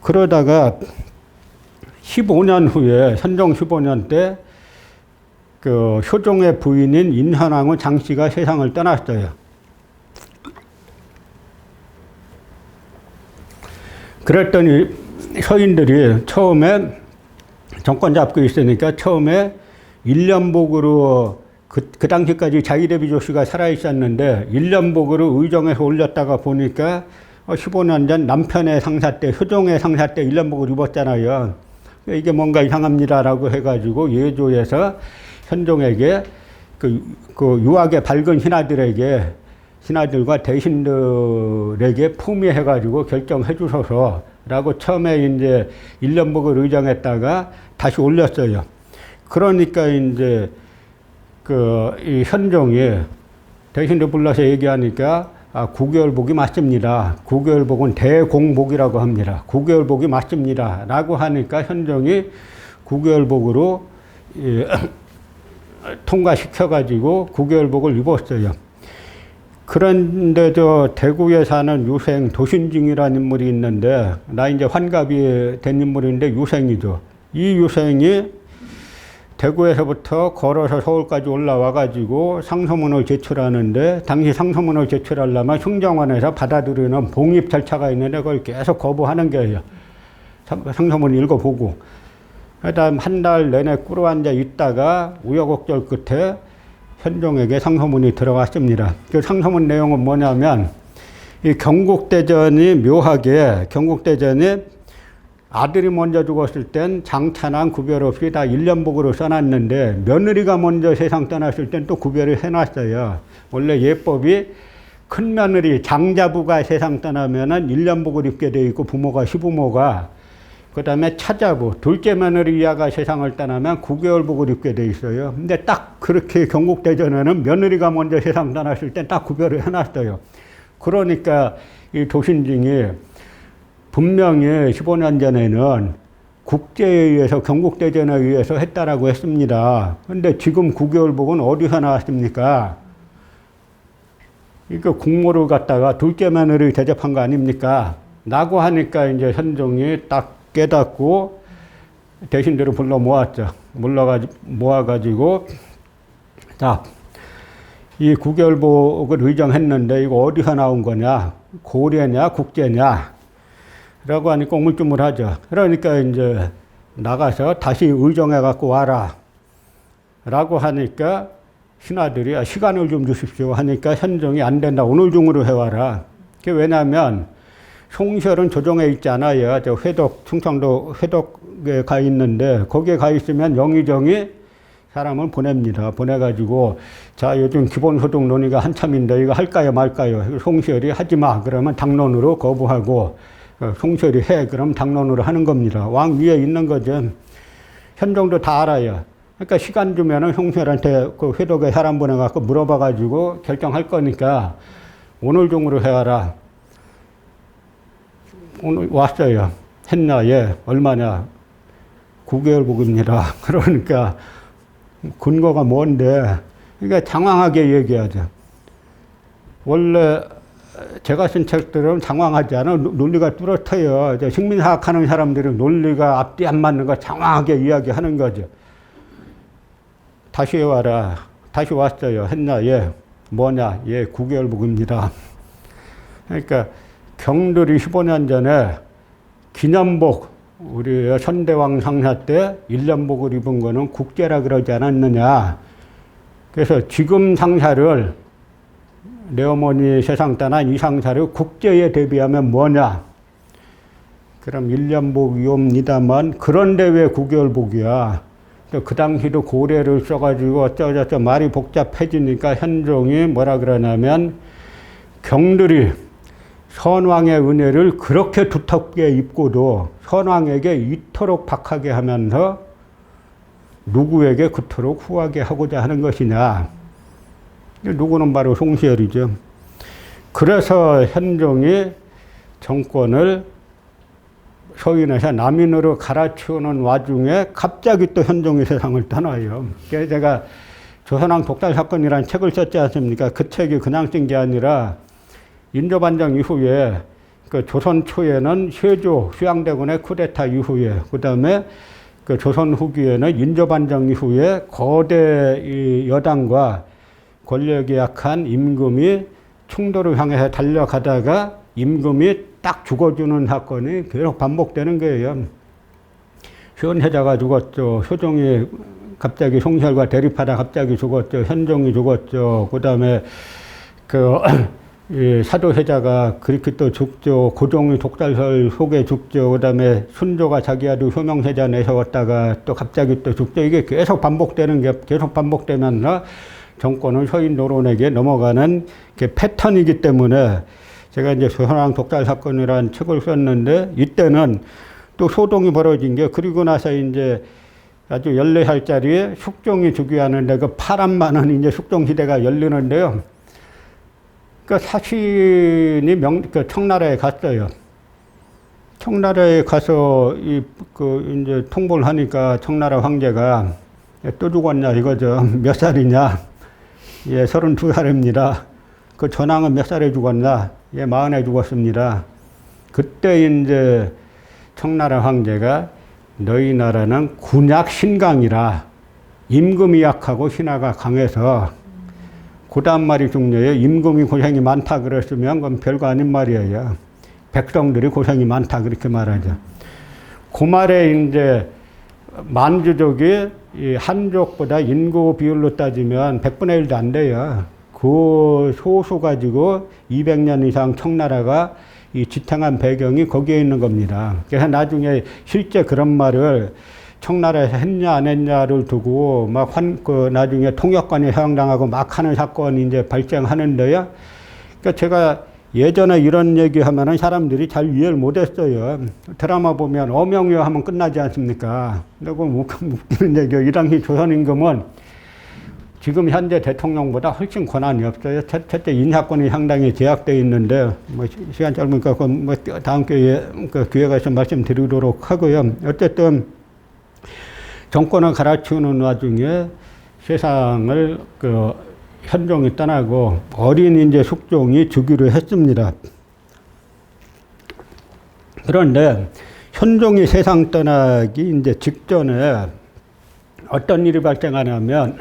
그러다가 15년 후에, 현종 15년 때, 그 효종의 부인인 인현왕후 장씨가 세상을 떠났어요. 그랬더니 서인들이 처음에 정권 잡고 있으니까 처음에 1년복으로 그 당시까지 자기대비 조씨가 살아있었는데 1년복으로 의정에서 올렸다가 보니까 15년 전 남편의 상사 때, 효종의 상사 때 1년복을 입었잖아요. 이게 뭔가 이상합니다라고 해가지고 예조에서 현종에게 그 유학의 밝은 신하들과 대신들에게 품위해가지고 결정해 주소서라고 처음에 이제 1년복을 의정했다가 다시 올렸어요. 그러니까 이제 이 현종이 대신들 불러서 얘기하니까 9개월복이 맞습니다. 9개월복은 대공복이라고 합니다. 9개월복이 맞습니다. 라고 하니까 현종이 9개월복으로 통과시켜가지고 9개월복을 입었어요. 그런데 대구에 사는 유생 도신증이라는 인물이 있는데, 나 이제 환갑이 된 인물인데 유생이죠. 이 유생이 대구에서부터 걸어서 서울까지 올라와가지고 상소문을 제출하는데, 당시 상소문을 제출하려면 흉정원에서 받아들이는 봉입 절차가 있는데 그걸 계속 거부하는 거예요. 상소문 읽어보고. 그다음 한 달 내내 꿇어앉아 있다가 우여곡절 끝에 현종에게 상소문이 들어갔습니다. 그 상소문 내용은 뭐냐면, 이 경국대전이 묘하게, 경국대전이 아들이 먼저 죽었을 땐 장차랑 구별 없이 다 1년복으로 써놨는데, 며느리가 먼저 세상 떠났을 땐 또 구별을 해놨어요. 원래 예법이 큰 며느리, 장자부가 세상 떠나면은 1년복을 입게 돼 있고, 부모가, 시부모가, 그 다음에 차자부, 둘째 며느리 이하가 세상을 떠나면 9개월복을 입게 돼 있어요. 근데 딱 그렇게 경국대전에는 며느리가 먼저 세상 떠났을 땐 딱 구별을 해놨어요. 그러니까 이 도신증이 분명히 15년 전에는 국제에 의해서, 경국대전에 의해서 했다라고 했습니다. 근데 지금 9개월복은 어디서 나왔습니까? 이거 국모를 갖다가 둘째 며느리 대접한 거 아닙니까? 라고 하니까 이제 현종이 딱 깨닫고 대신들을 불러 모았죠. 모아가지고, 자, 이 9개월복을 의정했는데 이거 어디서 나온 거냐? 고려냐? 국제냐? 라고 하니까 우물쭈물하죠. 그러니까 이제 나가서 다시 의정해갖고 와라. 라고 하니까 신하들이 시간을 좀 주십시오 하니까 현종이 안 된다. 오늘 중으로 해와라. 그게 왜냐면 송시열은 조정에 있지 않아요. 저 회덕, 충청도 회덕에 가 있는데, 거기에 가 있으면 영의정이 사람을 보냅니다. 보내가지고, 자, 요즘 기본소득 논의가 한참인데 이거 할까요 말까요? 송시열이 하지 마. 그러면 당론으로 거부하고, 송시열이 해. 그럼 당론으로 하는 겁니다. 왕 위에 있는 거죠. 현종도 다 알아요. 그러니까 시간 주면은 송시열한테 그 회덕에 사람 보내갖고 물어봐가지고 결정할 거니까 오늘 중으로 해와라. 오늘 왔어요. 했나? 예. 얼마냐? 9개월복입니다. 그러니까 근거가 뭔데? 그러니까 장황하게 얘기하죠. 원래 제가 쓴 책들은 장황하지 않아. 논리가 뚜렷해요. 식민사학하는 사람들은 논리가 앞뒤 안 맞는 거 장황하게 이야기하는 거죠. 다시 와라. 다시 왔어요. 했나? 예. 뭐냐? 예. 9개월복입니다. 그러니까 경들이 15년 전에 기념복, 우리 선대왕 상사 때 1년복을 입은 거는 국제라 그러지 않았느냐. 그래서 지금 상사를, 내 어머니 세상 떠난 이 상사를 국제에 대비하면 뭐냐. 그럼 1년복이옵니다만, 그런데 왜 9개월복이야. 그 당시도 고래를 써가지고 어쩌저쩌 말이 복잡해지니까 현종이 뭐라 그러냐면, 경들이 선왕의 은혜를 그렇게 두텁게 입고도 선왕에게 이토록 박하게 하면서 누구에게 그토록 후하게 하고자 하는 것이냐. 누구는 바로 송시열이죠. 그래서 현종이 정권을 서인에서 남인으로 갈아치우는 와중에 갑자기 또 현종이 세상을 떠나요. 그래서 제가 조선왕 독살 사건이라는 책을 썼지 않습니까? 그 책이 그냥 쓴 게 아니라 인조반정 이후에 그 조선 초에는 세조 휴양대군의 쿠데타 이후에, 그 다음에 그 조선 후기에는 인조반정 이후에 거대 이 여당과 권력이 약한 임금이 충돌을 향해서 달려가다가 임금이 딱 죽어주는 사건이 계속 반복되는 거예요. 현혜자가 죽었죠. 효종이 갑자기 송시열과 대립하다 갑자기 죽었죠. 현종이 죽었죠. 그 다음에 이 사도혜자가 그렇게 또 죽죠. 고종이 독달설 속에 죽죠. 그 다음에 순조가 자기 아들 효명세자 내세웠다가 또 갑자기 또 죽죠. 이게 계속 반복되는 게 계속 반복되면서 정권은 서인 노론에게 넘어가는 게 패턴이기 때문에 제가 이제 조선왕 독달 사건이라는 책을 썼는데 이때는 또 소동이 벌어진 게 그리고 나서 이제 아주 14살짜리 숙종이 즉위하는데 그 파란 많은 이제 숙종 시대가 열리는데요. 그 사신이 청나라에 갔어요. 청나라에 가서 이제 통보를 하니까 청나라 황제가 또 죽었냐 이거죠. 몇 살이냐? 예, 32살입니다. 그 전왕은 몇 살에 죽었나? 예, 40에 죽었습니다. 그때 이제 청나라 황제가 너희 나라는 군약 신강이라 임금이 약하고 신하가 강해서 그 다음 말이 중요해요. 임금이 고생이 많다 그랬으면 그건 별거 아닌 말이에요. 백성들이 고생이 많다 그렇게 말하죠. 그 말에 이제 만주족이 이 한족보다 인구 비율로 따지면 100분의 1도 안 돼요. 그 소수 가지고 200년 이상 청나라가 이 지탱한 배경이 거기에 있는 겁니다. 그래서 나중에 실제 그런 말을 청나라에서 했냐 안 했냐를 두고 막 나중에 통역관이 해양당하고 막 하는 사건이 이제 발생하는데요. 그러니까 제가 예전에 이런 얘기 하면은 사람들이 잘 이해를 못 했어요. 드라마 보면 어명이어 하면 끝나지 않습니까? 그리고 웃기는 얘기예요. 이 당시 조선임금은 지금 현재 대통령보다 훨씬 권한이 없어요. 첫째 인사권이 상당히 제약되어 있는데, 뭐, 시간 짧으니까, 뭐, 다음 기회에, 기회가 있으면 말씀드리도록 하고요. 어쨌든, 정권을 갈아치우는 와중에 세상을 현종이 떠나고 어린 이제 숙종이 즉위를 했습니다. 그런데 현종이 세상 떠나기 이제 직전에 어떤 일이 발생하냐면,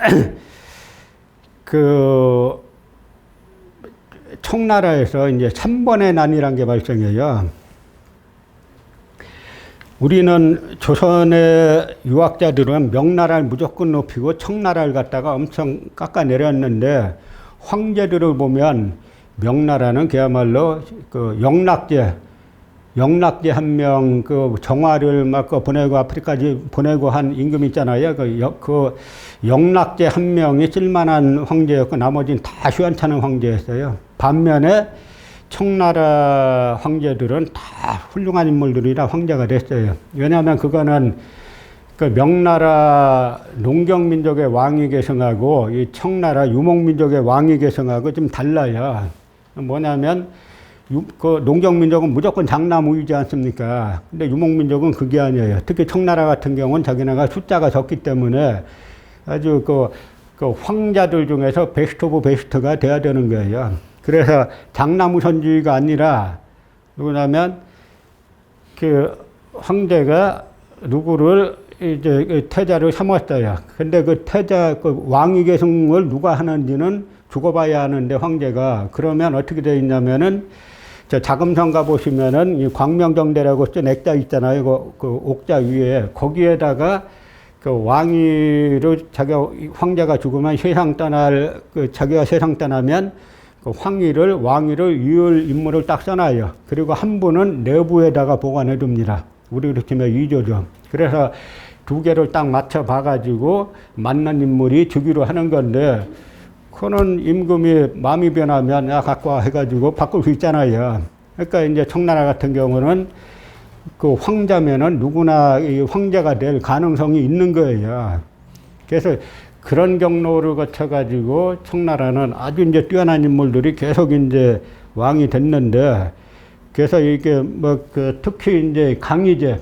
청나라에서 이제 3번의 난이란 게 발생해요. 우리는 조선의 유학자들은 명나라를 무조건 높이고 청나라를 갖다가 엄청 깎아내렸는데 황제들을 보면 명나라는 그야말로 영락제 한 명 정화를 막 보내고 아프리카까지 보내고 한 임금 있잖아요. 그 영락제 한 명이 쓸만한 황제였고 나머지는 다 시원찮은 황제였어요. 반면에 청나라 황제들은 다 훌륭한 인물들이라 황제가 됐어요. 왜냐하면 그거는 명나라 농경민족의 왕위 계승하고 이 청나라 유목민족의 왕위 계승하고 좀 달라요. 뭐냐면 농경민족은 무조건 장나무이지 않습니까? 근데 유목민족은 그게 아니에요. 특히 청나라 같은 경우는 자기네가 숫자가 적기 때문에 아주 황자들 중에서 베스트 오브 베스트가 돼야 되는 거예요. 그래서 장나무 선주의가 아니라 누구냐면 황제가 누구를 이제 태자를 삼았어요. 근데 태자 왕위 계승을 누가 하는지는 죽어봐야 하는데 황제가 그러면 어떻게 되어 있냐면은 자금성 가보시면은 이 광명정대라고 쓴 액자 있잖아요. 그 옥자 위에 거기에다가 왕위를 황제가 죽으면 세상 떠날 자기가 세상 떠나면 왕위를 이을 인물을 딱 써놔요. 그리고 한 분은 내부에다가 보관해 둡니다. 우리로 치면 2조죠. 그래서 두 개를 딱 맞춰 봐가지고 맞는 인물이 즉위로 하는 건데, 그거는 임금이 마음이 변하면 야 갖고 와 해가지고 바꿀 수 있잖아요. 그러니까 이제 청나라 같은 경우는 황자면은 누구나 이 황제가 될 가능성이 있는 거예요. 그래서 그런 경로를 거쳐가지고 청나라는 아주 이제 뛰어난 인물들이 계속 이제 왕이 됐는데, 그래서 이게 특히 이제 강희제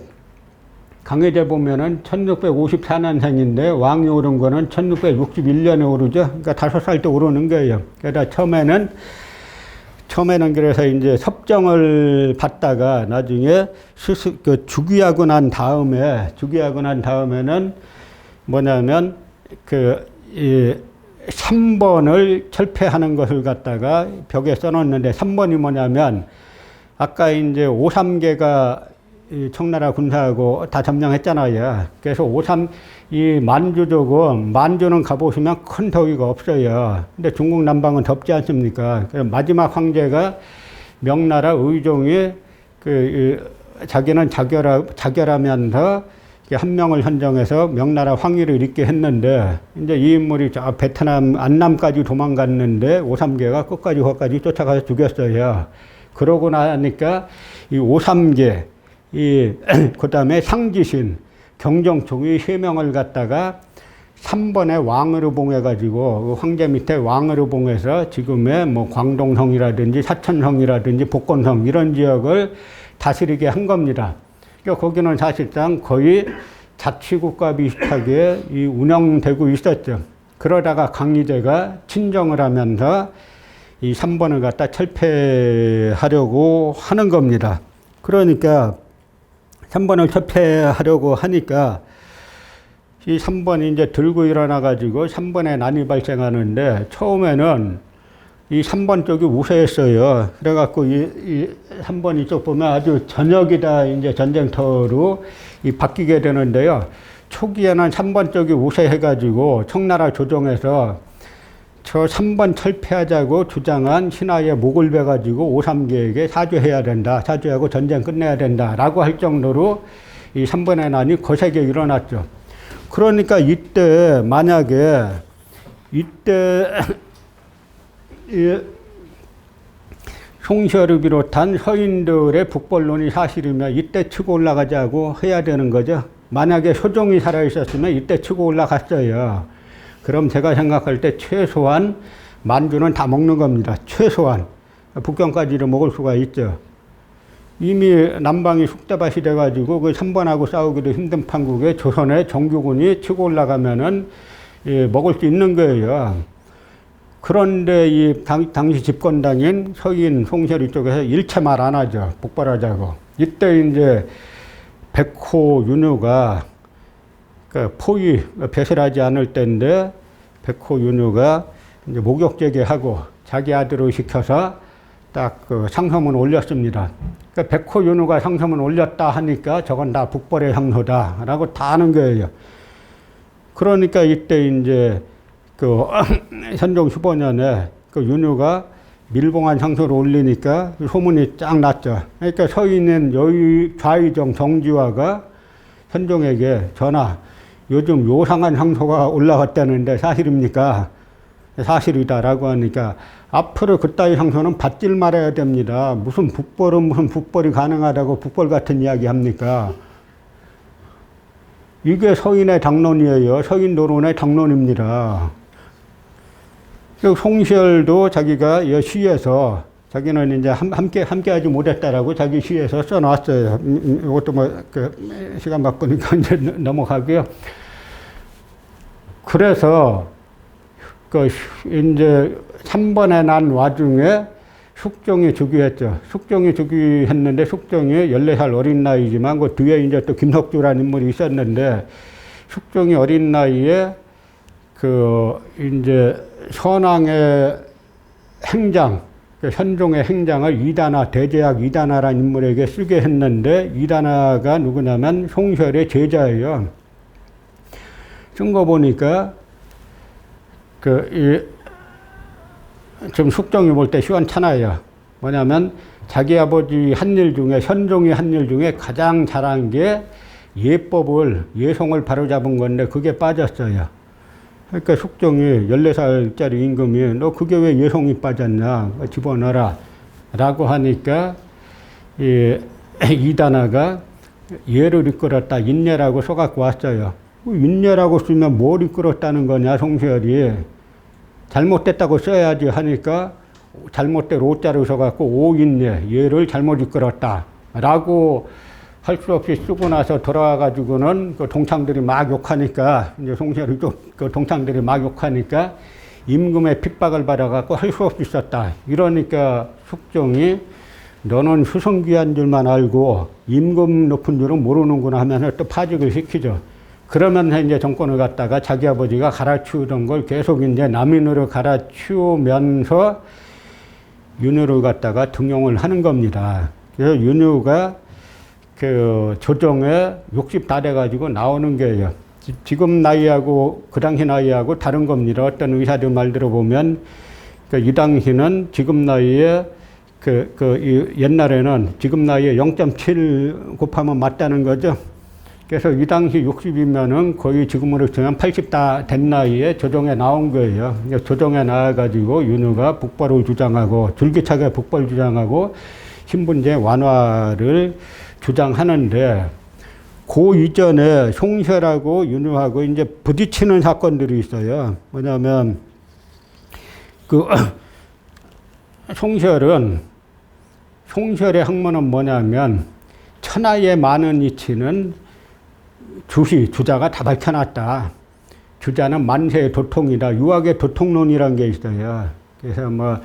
보면은 1654년생인데 왕이 오른 거는 1661년에 오르죠. 그러니까 5살 때 오르는 거예요. 그러다 처음에는 처음에는 그래서 이제 섭정을 받다가 나중에 주기하고 난 다음에는 뭐냐면 이 3번을 철폐하는 것을 갖다가 벽에 써놓는데 3번이 뭐냐면 아까 이제 5.3개가 청나라 군사하고 다 점령했잖아요. 그래서 이 만주족은, 만주는 가보시면 큰 더위가 없어요. 근데 중국 남방은 덥지 않습니까? 그래서 마지막 황제가 명나라 의종이 자기는 자결하면서 한 명을 선정해서 명나라 황위를 잇게 했는데, 이제 이 인물이 저 베트남 안남까지 도망갔는데 5.3개가 끝까지 거기까지 쫓아가서 죽였어요. 그러고 나니까 이 5.3개, 그 다음에 상지신, 경정총이 3명을 갖다가 3번에 왕으로 봉해가지고, 그 황제 밑에 왕으로 봉해서 지금의 뭐 광동성이라든지 사천성이라든지 복건성 이런 지역을 다스리게 한 겁니다. 그러니까 거기는 사실상 거의 자치국가 비슷하게 운영되고 있었죠. 그러다가 강희제가 친정을 하면서 이 3번을 갖다 철폐하려고 하는 겁니다. 그러니까 3번을 철폐하려고 하니까 이 3번이 이제 들고 일어나가지고 3번에 난이 발생하는데, 처음에는 이 3번 쪽이 우세했어요. 그래갖고 이 3번 이쪽 보면 아주 전역이다 이제 전쟁터로 바뀌게 되는데요. 초기에는 3번 쪽이 우세해가지고 청나라 조정에서 저 3번 철폐하자고 주장한 신하의 목을 베가지고 5.3개에게 사죄해야 된다. 사죄하고 전쟁 끝내야 된다. 라고 할 정도로 이 3번의 난이 거세게 일어났죠. 그러니까 이때 만약에 송시열을 비롯한 서인들의 북벌론이 사실이면 이때 치고 올라가자고 해야 되는 거죠. 만약에 소종이 살아있었으면 이때 치고 올라갔어요. 그럼 제가 생각할 때 최소한 만주는 다 먹는 겁니다. 최소한. 북경까지를 먹을 수가 있죠. 이미 남방이 숙대밭이 돼가지고 그 3번하고 싸우기도 힘든 판국에 조선의 정규군이 치고 올라가면은 먹을 수 있는 거예요. 그런데 이 당시 집권당인 서인 송시열 쪽에서 일체 말 안 하죠. 복벌하자고. 이때 이제 백호 윤유가 포위 배설하지 않을 때인데, 백호 윤유가 이제 목욕제계하고 자기 아들을 시켜서 딱 상소문 올렸습니다. 그러니까 백호 윤유가 상소문 올렸다 하니까 저건 다 북벌의 향소다라고 다 아는 거예요. 그러니까 이때 이제 현종 15년에 윤유가 밀봉한 상소를 올리니까 소문이 쫙 났죠. 그러니까 서인인 좌의정 정지화가 현종에게 전하, 요즘 요상한 상소가 올라왔다는데 사실입니까? 사실이다라고 하니까 앞으로 그따위 상소는 받질 말아야 됩니다. 무슨 북벌이 가능하다고 북벌 같은 이야기 합니까? 이게 서인의 당론이에요. 서인 노론의 당론입니다. 송시열도 자기가 이 시에서 자기는 이제 함께 하지 못했다라고 자기 시에서 써놨어요. 이것도 시간 바쁘니까 이제 넘어가고요. 그래서 이제 3번에 난 와중에 숙종이 즉위했죠. 숙종이 즉위했는데, 숙종이 14살 어린 나이지만 그 뒤에 이제 또 김석주라는 인물이 있었는데, 숙종이 어린 나이에 이제 선왕의 행장, 현종의 행장을 이단하, 대제학 이단하라는 인물에게 쓰게 했는데, 이단하가 누구냐면 송시열의 제자예요. 쓴 거 보니까 좀 숙종이 볼 때 시원찮아요. 뭐냐면 자기 아버지 한 일 중에, 현종이 한 일 중에 가장 잘한 게 예송을 바로잡은 건데 그게 빠졌어요. 그러니까 숙종이 14살짜리 임금이 너 그게 왜 예송이 빠졌냐, 집어넣어라 라고 하니까 이단하가 예를 이끌었다, 인예라고 써갖고 왔어요. 인예라고 쓰면 뭘 이끌었다는 거냐, 송시열이. 잘못됐다고 써야지 하니까 잘못된 오자를 써갖고 오인예, 예를 잘못 이끌었다 라고 할 수 없이 쓰고 나서 돌아와가지고는 동창들이 막 욕하니까, 이제 송시열이 동창들이 막 욕하니까 임금의 핍박을 받아갖고 할 수 없이 썼다. 이러니까 숙종이 너는 수성귀한 줄만 알고 임금 높은 줄은 모르는구나 하면서 또 파직을 시키죠. 그러면서 이제 정권을 갖다가 자기 아버지가 갈아치우던 걸 계속 이제 남인으로 갈아치우면서 윤유를 갖다가 등용을 하는 겁니다. 그래서 윤유가 그 조정에 60 다 돼가지고 나오는 거예요. 지금 나이하고 그 당시 나이하고 다른 겁니다. 어떤 의사들 말 들어보면 이 당시는 지금 나이에 옛날에는 지금 나이에 0.7 곱하면 맞다는 거죠. 그래서 이 당시 60이면은 거의 지금으로 치면 80 다 된 나이에 조정에 나온 거예요. 조정에 나와가지고 윤유가 북벌을 주장하고 줄기차게 북벌 주장하고 신분제 완화를 주장하는데 그 이전에 송설하고 윤유하고 이제 부딪히는 사건들이 있어요. 뭐냐면 송설의 학문은 뭐냐면 천하의 많은 이치는 주자가 다 밝혀놨다. 주자는 만세의 도통이다. 유학의 도통론이라는 게 있어요. 그래서 뭐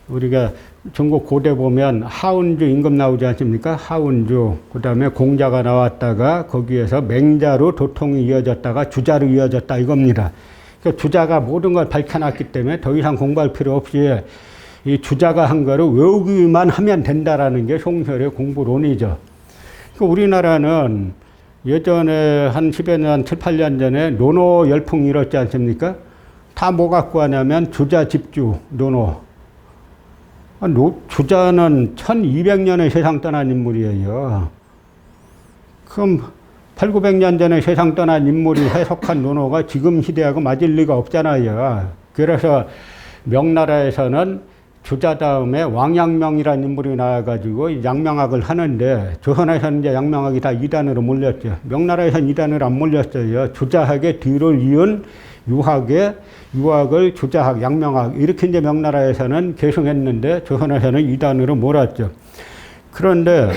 우리가 중국 고대 보면 하운주 임금 나오지 않습니까? 하운주. 그 다음에 공자가 나왔다가 거기에서 맹자로 도통이 이어졌다가 주자로 이어졌다 이겁니다. 그러니까 주자가 모든 걸 밝혀놨기 때문에 더 이상 공부할 필요 없이 이 주자가 한 거를 외우기만 하면 된다라는 게 송설의 공부론이죠. 그러니까 우리나라는 예전에 한 10여 년, 7, 8년 전에 논어 열풍이 일었지 않습니까? 다 뭐 갖고 하냐면 주자 집주, 논어. 주자는 1200년에 세상 떠난 인물이에요. 그럼 8, 900년 전에 세상 떠난 인물이 해석한 논어가 지금 시대하고 맞을 리가 없잖아요. 그래서 명나라에서는 주자 다음에 왕양명이라는 인물이 나와가지고 양명학을 하는데 조선에서는 이제 양명학이 다 이단으로 몰렸죠. 명나라에서는 이단으로 안 몰렸어요. 주자학의 뒤를 이은 유학을 주자학, 양명학 이렇게 이제 명나라에서는 계승했는데 조선에서는 이단으로 몰았죠. 그런데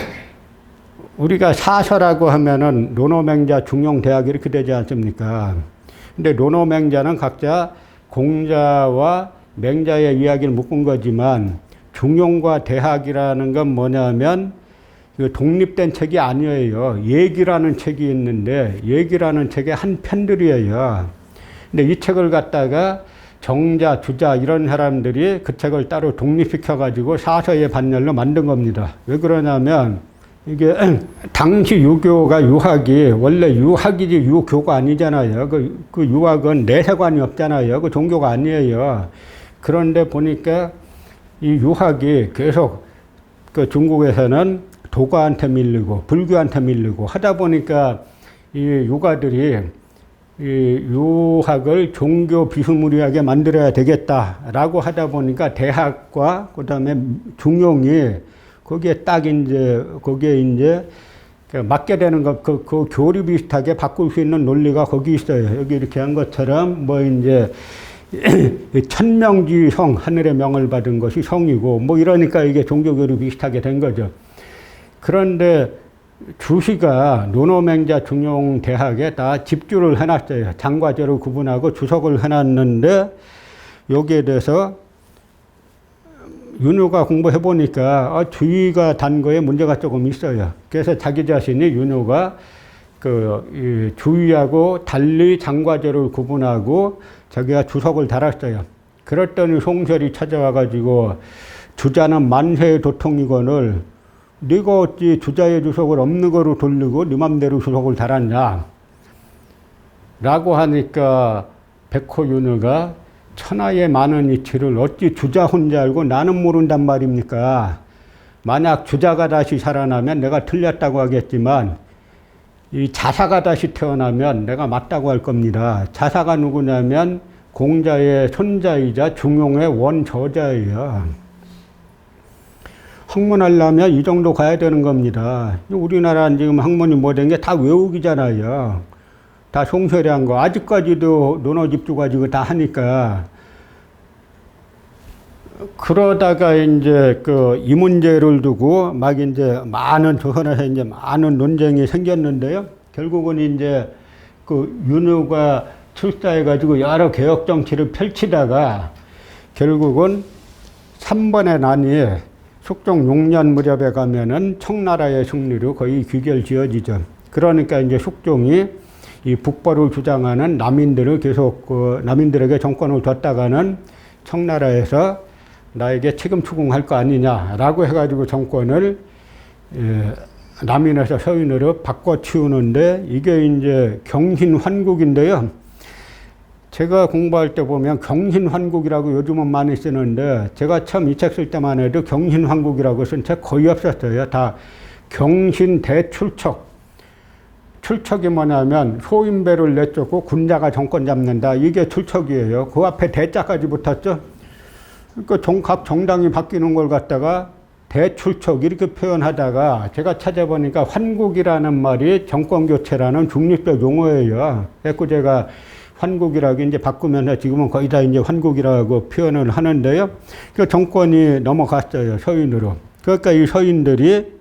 우리가 사서라고 하면은 논어맹자, 중용대학 이렇게 되지 않습니까? 근데 논어맹자는 각자 공자와 맹자의 이야기를 묶은 거지만 중용과 대학이라는 건 뭐냐면 독립된 책이 아니에요. 얘기라는 책이 있는데 얘기라는 책의 한 편들이에요. 근데 이 책을 갖다가 정자, 주자 이런 사람들이 그 책을 따로 독립시켜가지고 사서의 반열로 만든 겁니다. 왜 그러냐면 이게 당시 유교가 유학이 원래 유학이지 유교가 아니잖아요. 그 유학은 내세관이 없잖아요. 그 종교가 아니에요. 그런데 보니까 이 유학이 계속 그 중국에서는 도가한테 밀리고 불교한테 밀리고 하다 보니까 이 유가들이 이 유학을 종교 비스무리하게 만들어야 되겠다라고 하다 보니까 대학과 그 다음에 중용이 거기에 이제 맞게 되는 것, 그 교리 비슷하게 바꿀 수 있는 논리가 거기 있어요. 여기 이렇게 한 것처럼 뭐 이제 천명지 성, 하늘의 명을 받은 것이 성이고 뭐 이러니까 이게 종교교리 비슷하게 된 거죠. 그런데 주시가 논어맹자 중용대학에 다 집주를 해놨어요. 장과제로 구분하고 주석을 해놨는데 여기에 대해서 윤유가 공부해보니까 주의가 단 거에 문제가 조금 있어요. 그래서 자기 자신이 윤유가 이 주의하고 달리 장과제를 구분하고 자기가 주석을 달았어요. 그랬더니 송설이 찾아와가지고 주자는 만세의 도통이거늘 네가 어찌 주자의 주석을 없는 거로 돌리고 네 맘대로 주석을 달았냐 라고 하니까 백호윤우가 천하의 많은 이치를 어찌 주자 혼자 알고 나는 모른단 말입니까? 만약 주자가 다시 살아나면 내가 틀렸다고 하겠지만 이 자사가 다시 태어나면 내가 맞다고 할 겁니다. 자사가 누구냐면 공자의 손자이자 중용의 원저자예요. 학문하려면 이 정도 가야 되는 겁니다. 우리나라는 지금 학문이 뭐 된 게 다 외우기잖아요. 다 송설이 한 거. 아직까지도 논어집주 가지고 다 하니까. 그러다가 이제 이 문제를 두고 막 이제 조선에서 이제 많은 논쟁이 생겼는데요. 결국은 이제 윤유가 출사해가지고 여러 개혁 정치를 펼치다가 결국은 3번의 난이 숙종 6년 무렵에 가면은 청나라의 승리로 거의 귀결 지어지죠. 그러니까 이제 숙종이 이 북벌을 주장하는 남인들을 계속 남인들에게 정권을 줬다가는 청나라에서 나에게 책임 추궁할 거 아니냐라고 해가지고 정권을 남인에서 서인으로 바꿔치우는데 이게 이제 경신환국인데요. 제가 공부할 때 보면 경신환국이라고 요즘은 많이 쓰는데 제가 처음 이 책 쓸 때만 해도 경신환국이라고 쓴 책 거의 없었어요. 다 경신대출척. 출척이 뭐냐면 소인배를 내쫓고 군자가 정권 잡는다. 이게 출척이에요. 그 앞에 대자까지 붙었죠. 그러니까 각 정당이 바뀌는 걸 갖다가 대출척 이렇게 표현하다가 제가 찾아보니까 환국이라는 말이 정권교체라는 중립적 용어예요. 그래서 제가 환국이라고 이제 바꾸면서 지금은 거의 다 이제 환국이라고 표현을 하는데요. 그 정권이 넘어갔어요. 서인으로. 그러니까 이 서인들이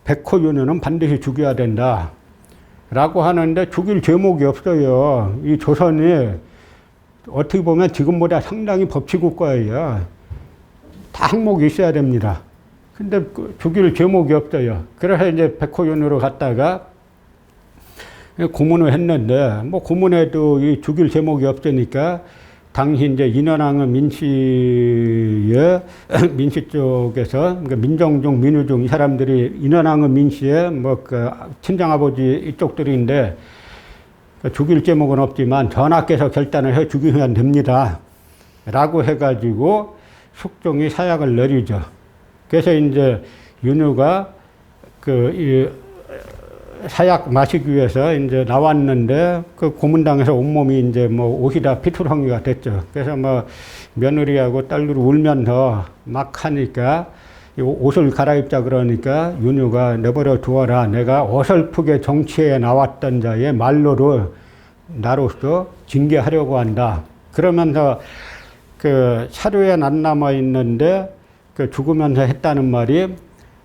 백호윤회는 반드시 죽여야 된다. 라고 하는데 죽일 제목이 없어요. 이 조선이 어떻게 보면 지금보다 상당히 법치국가예요. 다 항목이 있어야 됩니다. 근데 죽일 제목이 없어요. 그래서 이제 백호윤회로 갔다가 고문을 했는데, 뭐 고문에도 이 죽일 제목이 없으니까 당시 이제 인원왕은 민씨 쪽에서, 그러니까 민정중, 민우중 이 사람들이 인원왕은 민씨의 뭐 그 친정아버지 이쪽들인데 죽일 제목은 없지만 전하께서 결단을 해 죽이면 됩니다. 라고 해가지고 숙종이 사약을 내리죠. 그래서 이제 윤유가 사약 마시기 위해서 이제 나왔는데 그 고문당에서 온몸이 이제 뭐 옷이 다 피투성이가 됐죠. 그래서 뭐 며느리하고 딸들이 울면서 막 하니까 옷을 갈아입자 그러니까 윤유가 내버려 두어라. 내가 어설프게 정치에 나왔던 자의 말로를 나로서 징계하려고 한다. 그러면서 그 사료에 안 남아 있는데 그 죽으면서 했다는 말이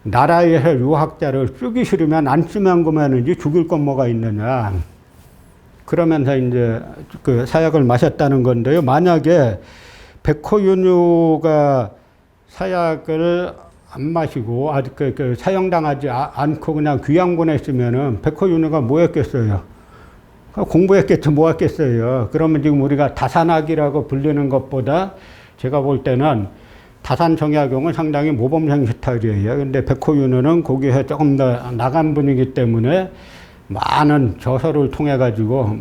나라에서 유학자를 쓰기 싫으면 안 쓰면 그만이지 죽일 건 뭐가 있느냐. 그러면서 이제 그 사약을 마셨다는 건데요. 만약에 백호윤유가 사약을 안 마시고 아직 사형당하지 않고 그냥 귀양 보냈으면은 백호윤유가 뭐 했겠어요? 공부했겠죠. 뭐 했겠어요? 그러면 지금 우리가 다산학이라고 불리는 것보다 제가 볼 때는 다산정약용은 상당히 모범생 스타일이에요. 근데 백호윤회는 거기에 조금 더 나간 분이기 때문에 많은 저서를 통해 가지고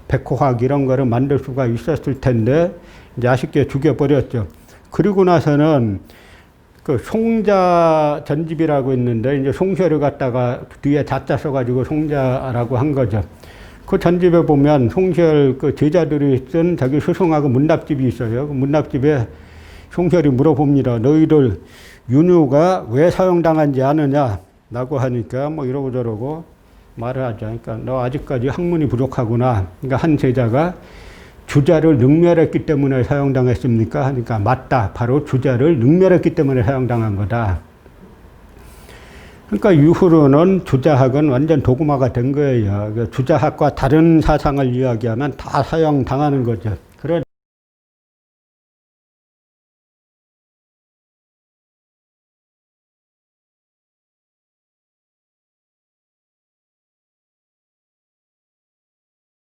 백호학 이런 거를 만들 수가 있었을 텐데 이제 아쉽게 죽여버렸죠. 그리고 나서는 그 송자 전집이라고 있는데 이제 송시를 갖다가 뒤에 자자 써가지고 송자라고 한 거죠. 그 전집에 보면 송시열 그 제자들이 쓴 자기 스승하고 문답집이 있어요. 그 문답집에 송시열이 물어봅니다. 너희들 윤유가 왜 사형당한지 아느냐? 라고 하니까 뭐 이러고 저러고 말을 하죠. 그러니까 너 아직까지 학문이 부족하구나. 그러니까 한 제자가 주자를 능멸했기 때문에 사형당했습니까? 하니까 맞다. 바로 주자를 능멸했기 때문에 사형당한 거다. 그러니까 이후로는 주자학은 완전 도구마가 된 거예요. 주자학과 다른 사상을 이야기하면 다 사형당하는 거죠.